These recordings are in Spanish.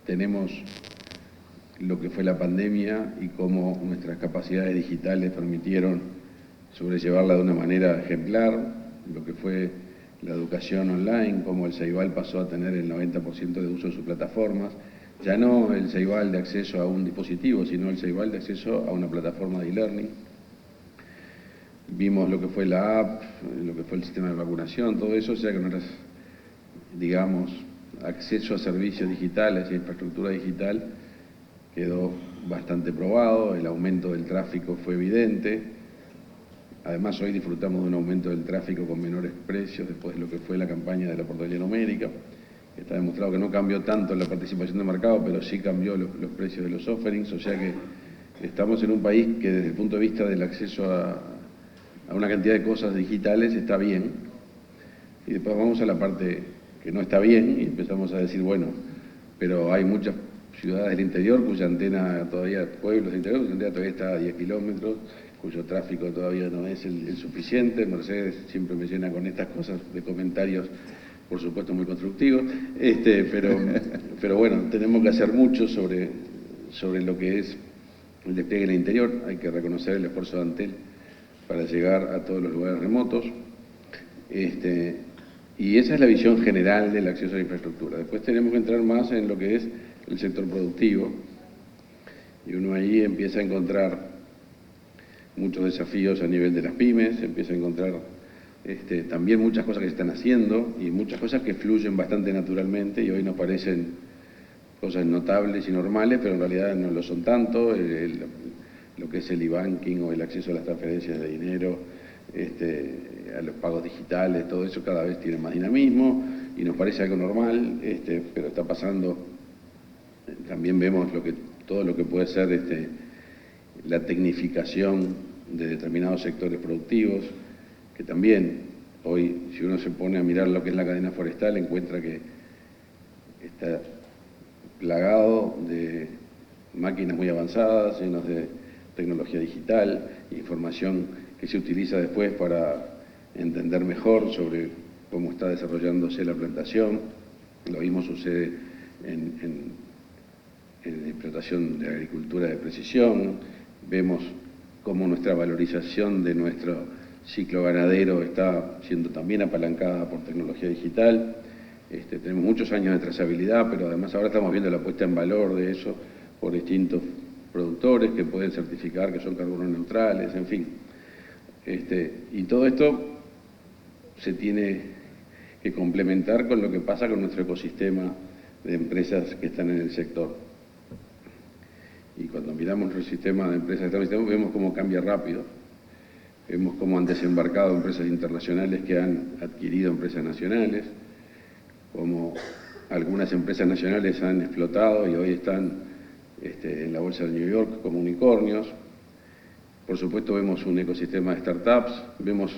tenemos lo que fue la pandemia y cómo nuestras capacidades digitales permitieron sobrellevarla de una manera ejemplar, lo que fue la educación online, cómo el Ceibal pasó a tener el 90% de uso de sus plataformas, ya no el Ceibal de acceso a un dispositivo, sino el Ceibal de acceso a una plataforma de e-learning. Vimos lo que fue la app, lo que fue el sistema de vacunación, todo eso, o sea que nuestras, digamos, acceso a servicios digitales y infraestructura digital quedó bastante probado, el aumento del tráfico fue evidente. Además, hoy disfrutamos de un aumento del tráfico con menores precios después de lo que fue la campaña de la portabilidad numérica. Está demostrado que no cambió tanto la participación de mercado, pero sí cambió los precios de los offerings, o sea que estamos en un país que desde el punto de vista del acceso a una cantidad de cosas digitales está bien. Y después vamos a la parte que no está bien y empezamos a decir, bueno, pero hay muchas ciudades del interior cuya antena todavía, pueblos del interior cuya antena todavía está a 10 kilómetros, cuyo tráfico todavía no es el suficiente. Mercedes siempre me llena con estas cosas de comentarios, por supuesto muy constructivos, pero bueno, tenemos que hacer mucho sobre lo que es el despliegue en el interior. Hay que reconocer el esfuerzo de Antel para llegar a todos los lugares remotos. Y esa es la visión general del acceso a la infraestructura. Después tenemos que entrar más en lo que es el sector productivo, y uno ahí empieza a encontrar muchos desafíos a nivel de las pymes, empieza a encontrar también muchas cosas que se están haciendo y muchas cosas que fluyen bastante naturalmente y hoy nos parecen cosas notables y normales, pero en realidad no lo son tanto. Lo que es el e-banking o el acceso a las transferencias de dinero, a los pagos digitales, todo eso cada vez tiene más dinamismo y nos parece algo normal, pero está pasando. También vemos todo lo que puede ser la tecnificación de determinados sectores productivos, que también hoy, si uno se pone a mirar lo que es la cadena forestal, encuentra que está plagado de máquinas muy avanzadas, llenos de tecnología digital, información que se utiliza después para entender mejor sobre cómo está desarrollándose la plantación. Lo mismo sucede en la explotación de agricultura de precisión. Vemos cómo nuestra valorización de nuestro ciclo ganadero está siendo también apalancada por tecnología digital. Tenemos muchos años de trazabilidad, pero además ahora estamos viendo la puesta en valor de eso por distintos productores que pueden certificar que son carbono neutrales, en fin. Y todo esto se tiene que complementar con lo que pasa con nuestro ecosistema de empresas que están en el sector. Y cuando miramos nuestro sistema de empresas que estamos, vemos cómo cambia rápido, vemos cómo han desembarcado empresas internacionales que han adquirido empresas nacionales, cómo algunas empresas nacionales han explotado y hoy están en la bolsa de New York como unicornios. Por supuesto vemos un ecosistema de startups, vemos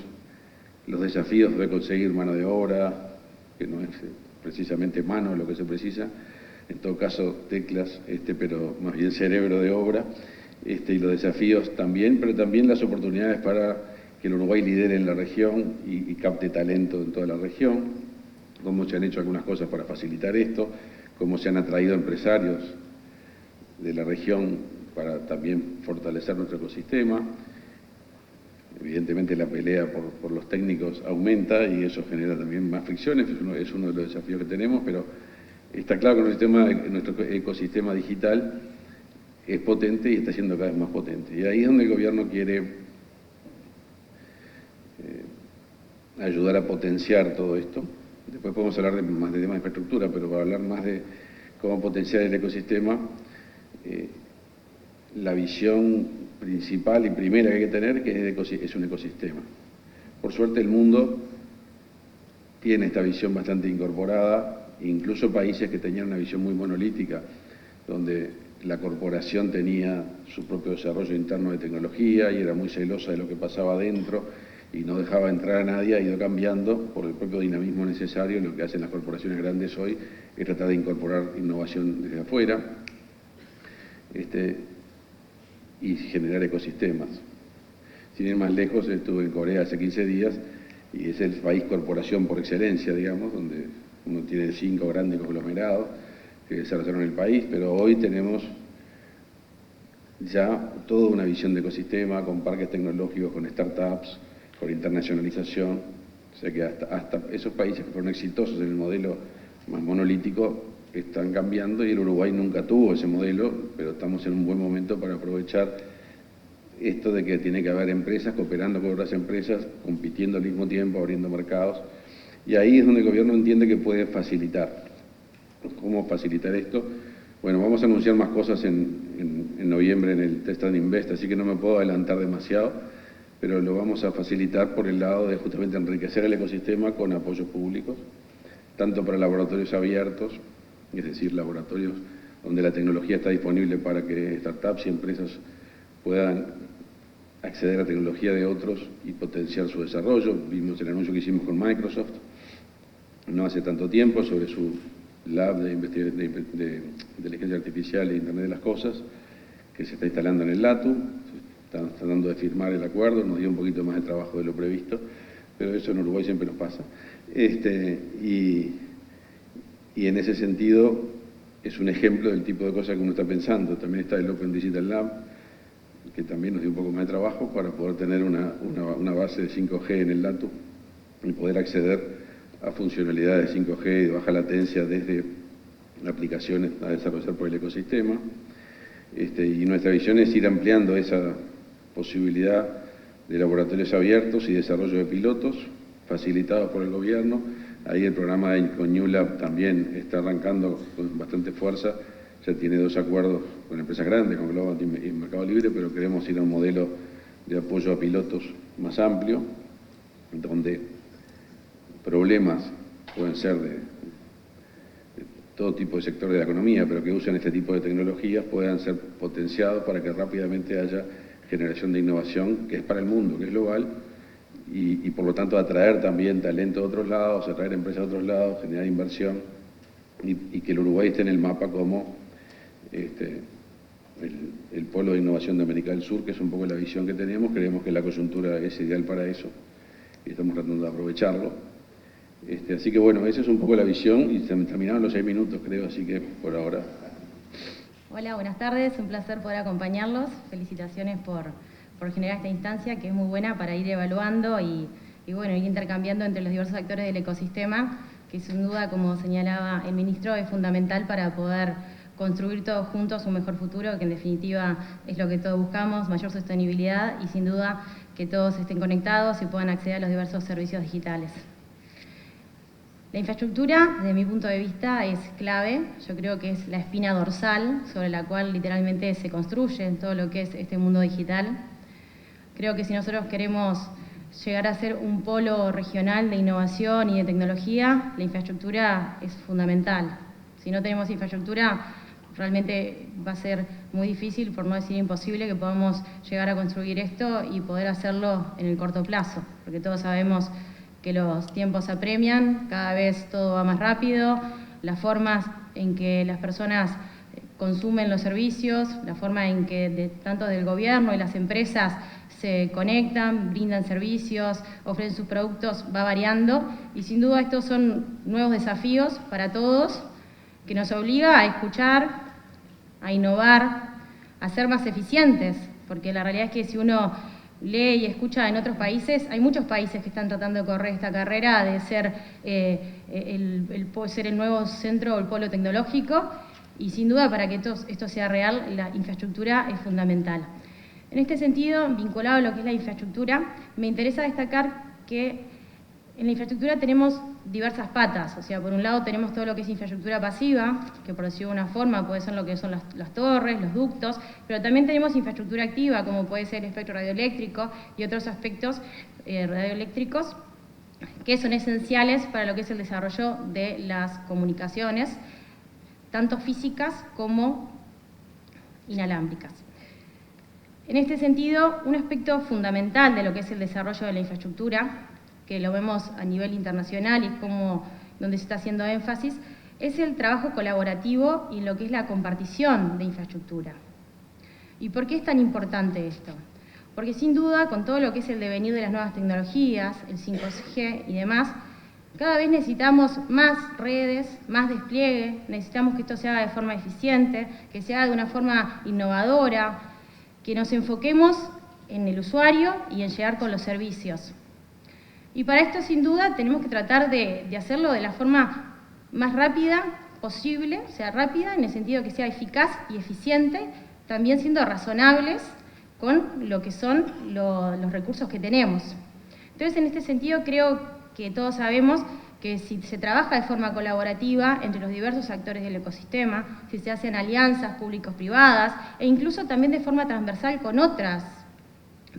los desafíos de conseguir mano de obra, que no es precisamente mano lo que se precisa, en todo caso teclas, pero más bien cerebro de obra, y los desafíos también, pero también las oportunidades para que el Uruguay lidere en la región y capte talento en toda la región, cómo se han hecho algunas cosas para facilitar esto, cómo se han atraído empresarios de la región para también fortalecer nuestro ecosistema. Evidentemente la pelea por los técnicos aumenta y eso genera también más fricciones, es uno de los desafíos que tenemos, pero está claro que nuestro ecosistema digital es potente y está siendo cada vez más potente. Y ahí es donde el gobierno quiere ayudar a potenciar todo esto. Después podemos hablar más de temas de infraestructura, pero para hablar más de cómo potenciar el ecosistema, la visión principal y primera que hay que tener que es un ecosistema. Por suerte el mundo tiene esta visión bastante incorporada, incluso países que tenían una visión muy monolítica, donde la corporación tenía su propio desarrollo interno de tecnología y era muy celosa de lo que pasaba adentro y no dejaba entrar a nadie, ha ido cambiando por el propio dinamismo necesario. Lo que hacen las corporaciones grandes hoy es tratar de incorporar innovación desde afuera y generar ecosistemas. Sin ir más lejos, estuve en Corea hace 15 días y es el país corporación por excelencia, digamos, donde uno tiene 5 grandes conglomerados, que desarrollaron el país, pero hoy tenemos ya toda una visión de ecosistema, con parques tecnológicos, con startups, con internacionalización. O sea que hasta esos países que fueron exitosos en el modelo más monolítico están cambiando, y el Uruguay nunca tuvo ese modelo, pero estamos en un buen momento para aprovechar esto de que tiene que haber empresas cooperando con otras empresas, compitiendo al mismo tiempo, abriendo mercados, y ahí es donde el gobierno entiende que puede facilitar. ¿Cómo facilitar esto? Bueno, vamos a anunciar más cosas en noviembre en el Test and Invest, así que no me puedo adelantar demasiado, pero lo vamos a facilitar por el lado de justamente enriquecer el ecosistema con apoyos públicos, tanto para laboratorios abiertos, es decir, laboratorios donde la tecnología está disponible para que startups y empresas puedan acceder a tecnología de otros y potenciar su desarrollo. Vimos el anuncio que hicimos con Microsoft no hace tanto tiempo sobre su lab de inteligencia artificial e Internet de las Cosas, que se está instalando en el LATU. Están tratando de firmar el acuerdo, nos dio un poquito más de trabajo de lo previsto, pero eso en Uruguay siempre nos pasa. Y en ese sentido es un ejemplo del tipo de cosas que uno está pensando. También está el Open Digital Lab, que también nos dio un poco más de trabajo para poder tener una base de 5G en el LATU y poder acceder a funcionalidades de 5G y de baja latencia desde aplicaciones a desarrollar por el ecosistema. Y nuestra visión es ir ampliando esa posibilidad de laboratorios abiertos y desarrollo de pilotos facilitados por el gobierno. Ahí el programa con New Lab también está arrancando con bastante fuerza. Ya tiene 2 acuerdos con empresas grandes, con Globant y Mercado Libre, pero queremos ir a un modelo de apoyo a pilotos más amplio, donde problemas pueden ser de todo tipo de sectores de la economía, pero que usen este tipo de tecnologías, puedan ser potenciados para que rápidamente haya generación de innovación, que es para el mundo, que es global, y por lo tanto atraer también talento de otros lados, atraer empresas de otros lados, generar inversión, y que el Uruguay esté en el mapa como el polo de innovación de América del Sur, que es un poco la visión que tenemos. Creemos que la coyuntura es ideal para eso, y estamos tratando de aprovecharlo. Así que bueno, esa es un poco la visión, y se me terminaron los 6 minutos, creo, así que por ahora. Hola, buenas tardes, un placer poder acompañarlos. Felicitaciones por generar esta instancia, que es muy buena para ir evaluando y bueno, ir intercambiando entre los diversos actores del ecosistema, que sin duda, como señalaba el ministro, es fundamental para poder construir todos juntos un mejor futuro, que en definitiva es lo que todos buscamos, mayor sostenibilidad y sin duda que todos estén conectados y puedan acceder a los diversos servicios digitales. La infraestructura, desde mi punto de vista, es clave. Yo creo que es la espina dorsal sobre la cual literalmente se construye todo lo que es este mundo digital. Creo que si nosotros queremos llegar a ser un polo regional de innovación y de tecnología, la infraestructura es fundamental. Si no tenemos infraestructura, realmente va a ser muy difícil, por no decir imposible, que podamos llegar a construir esto y poder hacerlo en el corto plazo, porque todos sabemos que los tiempos apremian, cada vez todo va más rápido, las formas en que las personas consumen los servicios, la forma en que tanto del gobierno y las empresas se conectan, brindan servicios, ofrecen sus productos, va variando, y sin duda estos son nuevos desafíos para todos, que nos obliga a escuchar, a innovar, a ser más eficientes, porque la realidad es que si uno lee y escucha en otros países, hay muchos países que están tratando de correr esta carrera de ser ser el nuevo centro o el polo tecnológico, y sin duda para que esto sea real, la infraestructura es fundamental. En este sentido, vinculado a lo que es la infraestructura, me interesa destacar que en la infraestructura tenemos diversas patas. O sea, por un lado tenemos todo lo que es infraestructura pasiva, que por decirlo de una forma puede ser lo que son las torres, los ductos, pero también tenemos infraestructura activa, como puede ser el espectro radioeléctrico y otros aspectos radioeléctricos que son esenciales para lo que es el desarrollo de las comunicaciones, tanto físicas como inalámbricas. En este sentido, un aspecto fundamental de lo que es el desarrollo de la infraestructura, que lo vemos a nivel internacional y donde se está haciendo énfasis, es el trabajo colaborativo y lo que es la compartición de infraestructura. ¿Y por qué es tan importante esto? Porque sin duda, con todo lo que es el devenir de las nuevas tecnologías, el 5G y demás, Cada vez necesitamos más redes, más despliegue, necesitamos que esto se haga de forma eficiente, que se haga de una forma innovadora, que nos enfoquemos en el usuario y en llegar con los servicios. Y para esto, sin duda, tenemos que tratar de hacerlo de la forma más rápida posible, o sea, rápida en el sentido que sea eficaz y eficiente, también siendo razonables con lo que son los recursos que tenemos. Entonces, en este sentido, creo que todos sabemos que si se trabaja de forma colaborativa entre los diversos actores del ecosistema, si se hacen alianzas público-privadas e incluso también de forma transversal con otras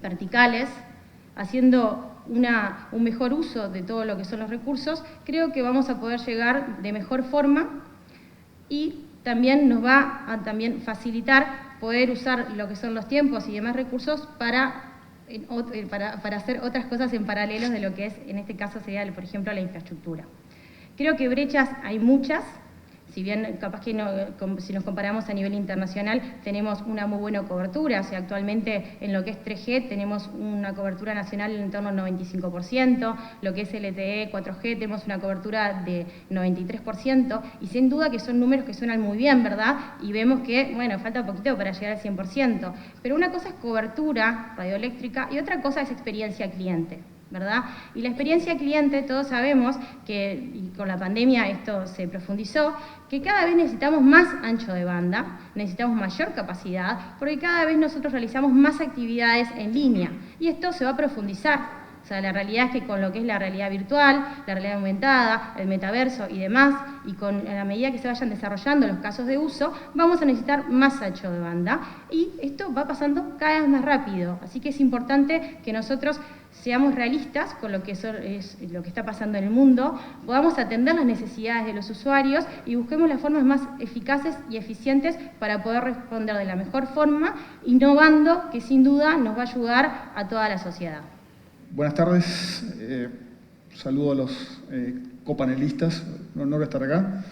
verticales, haciendo un mejor uso de todo lo que son los recursos, creo que vamos a poder llegar de mejor forma y también nos va a también facilitar poder usar lo que son los tiempos y demás recursos para hacer otras cosas en paralelo de lo que es, en este caso sería, por ejemplo, la infraestructura. Creo que brechas hay muchas, si bien capaz que no, si nos comparamos a nivel internacional, tenemos una muy buena cobertura, o sea, actualmente en lo que es 3G tenemos una cobertura nacional en torno al 95%, lo que es LTE, 4G tenemos una cobertura de 93%, y sin duda que son números que suenan muy bien, ¿verdad? Y vemos que, bueno, falta un poquito para llegar al 100%, pero una cosa es cobertura radioeléctrica y otra cosa es experiencia cliente, ¿verdad? Y la experiencia cliente, todos sabemos que, y con la pandemia esto se profundizó, que cada vez necesitamos más ancho de banda, necesitamos mayor capacidad, porque cada vez nosotros realizamos más actividades en línea, y esto se va a profundizar. O sea, la realidad es que con lo que es la realidad virtual, la realidad aumentada, el metaverso y demás, y con a medida que se vayan desarrollando los casos de uso, vamos a necesitar más ancho de banda, y esto va pasando cada vez más rápido. Así que es importante que nosotros seamos realistas con lo que es lo que está pasando en el mundo, podamos atender las necesidades de los usuarios y busquemos las formas más eficaces y eficientes para poder responder de la mejor forma, innovando, que sin duda nos va a ayudar a toda la sociedad. Buenas tardes, saludo a los copanelistas, un honor estar acá.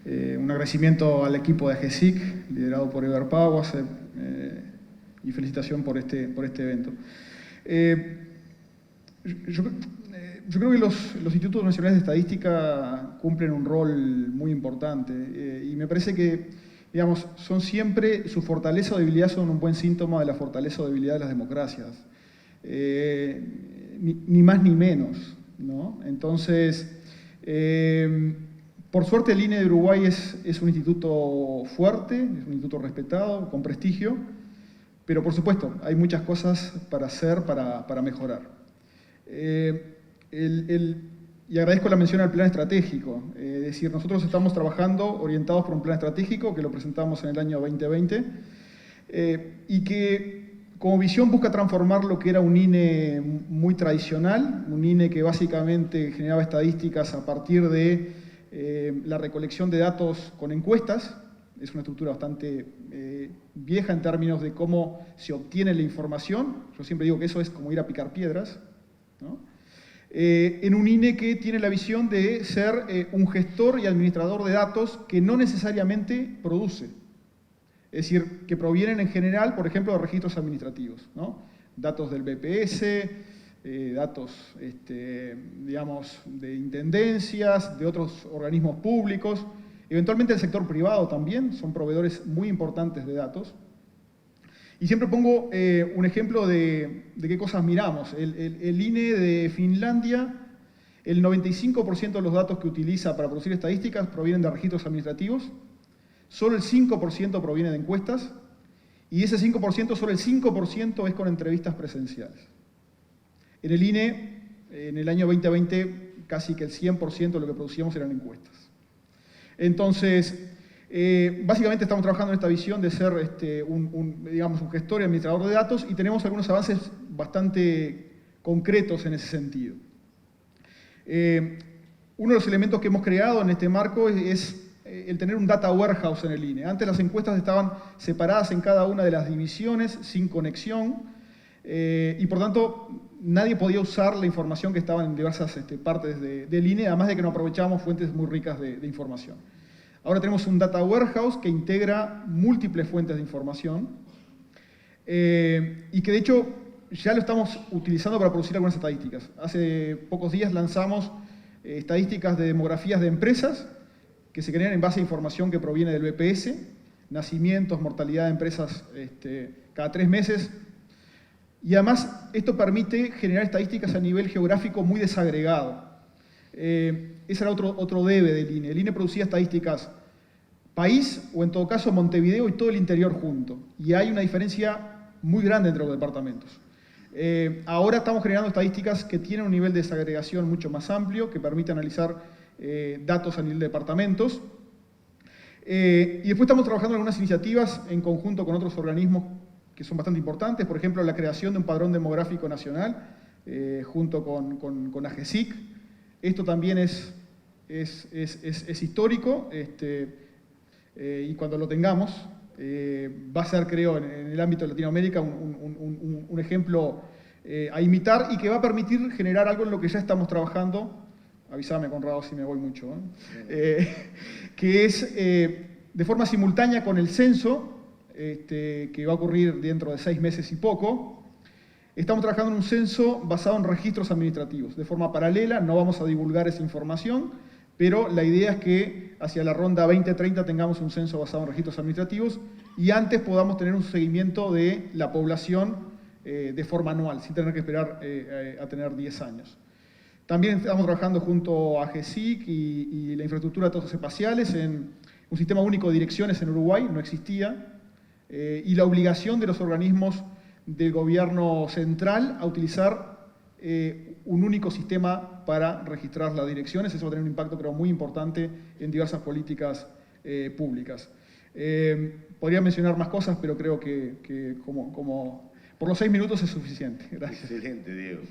Un agradecimiento al equipo de GESIC, liderado por Eber Paguas, y felicitación por este evento. Yo creo que los Institutos Nacionales de Estadística cumplen un rol muy importante y me parece que, digamos, son siempre, su fortaleza o debilidad son un buen síntoma de la fortaleza o debilidad de las democracias. Ni más ni menos, ¿no? Entonces, por suerte el INE de Uruguay es un instituto fuerte, es un instituto respetado, con prestigio, pero por supuesto hay muchas cosas para hacer, para mejorar. Y agradezco la mención al plan estratégico, es decir, nosotros estamos trabajando orientados por un plan estratégico que lo presentamos en el año 2020 y que como visión busca transformar lo que era un INE muy tradicional, un INE que básicamente generaba estadísticas a partir de la recolección de datos con encuestas. Es una estructura bastante vieja en términos de cómo se obtiene la información. Yo siempre digo que eso es como ir a picar piedras, ¿no? En un INE que tiene la visión de ser un gestor y administrador de datos que no necesariamente produce. Es decir, que provienen en general, por ejemplo, de registros administrativos, ¿no? Datos del BPS, datos, digamos, de intendencias, de otros organismos públicos, eventualmente el sector privado también, son proveedores muy importantes de datos. Y siempre pongo un ejemplo de qué cosas miramos. El INE de Finlandia, el 95% de los datos que utiliza para producir estadísticas provienen de registros administrativos, solo el 5% proviene de encuestas, y ese 5%, solo el 5% es con entrevistas presenciales. En el INE, en el año 2020, casi que el 100% de lo que producíamos eran encuestas. Entonces, básicamente estamos trabajando en esta visión de ser digamos, un gestor y administrador de datos y tenemos algunos avances bastante concretos en ese sentido. Uno de los elementos que hemos creado en este marco es el tener un data warehouse en el INE. Antes las encuestas estaban separadas en cada una de las divisiones, sin conexión, y por tanto nadie podía usar la información que estaba en diversas partes del INE, además de que no aprovechábamos fuentes muy ricas de información. Ahora tenemos un data warehouse que integra múltiples fuentes de información y que de hecho ya lo estamos utilizando para producir algunas estadísticas. Hace pocos días lanzamos estadísticas de demografías de empresas que se generan en base a información que proviene del BPS, nacimientos, mortalidad de empresas cada 3 meses. Y además esto permite generar estadísticas a nivel geográfico muy desagregado. Ese era otro debe del INE. El INE producía estadísticas país o en todo caso Montevideo y todo el interior junto. Y hay una diferencia muy grande entre los departamentos. Ahora estamos generando estadísticas que tienen un nivel de desagregación mucho más amplio, que permite analizar datos a nivel de departamentos. Y después estamos trabajando en algunas iniciativas en conjunto con otros organismos que son bastante importantes, por ejemplo, la creación de un padrón demográfico nacional junto con AGESIC. Esto también es histórico y cuando lo tengamos va a ser, creo, en el ámbito de Latinoamérica un ejemplo a imitar y que va a permitir generar algo en lo que ya estamos trabajando. Avísame, Conrado, si me voy mucho, que es de forma simultánea con el censo, que va a ocurrir dentro de 6 meses y poco. Estamos trabajando en un censo basado en registros administrativos. De forma paralela, no vamos a divulgar esa información, pero la idea es que hacia la ronda 2030 tengamos un censo basado en registros administrativos y antes podamos tener un seguimiento de la población de forma anual, sin tener que esperar a tener 10 años. También estamos trabajando junto a GESIC y la infraestructura de datos espaciales en un sistema único de direcciones en Uruguay, no existía, y la obligación de los organismos del gobierno central a utilizar un único sistema para registrar las direcciones. Eso va a tener un impacto, creo, muy importante en diversas políticas públicas. Podría mencionar más cosas, pero creo que como por los 6 minutos es suficiente. Gracias. Excelente, Diego.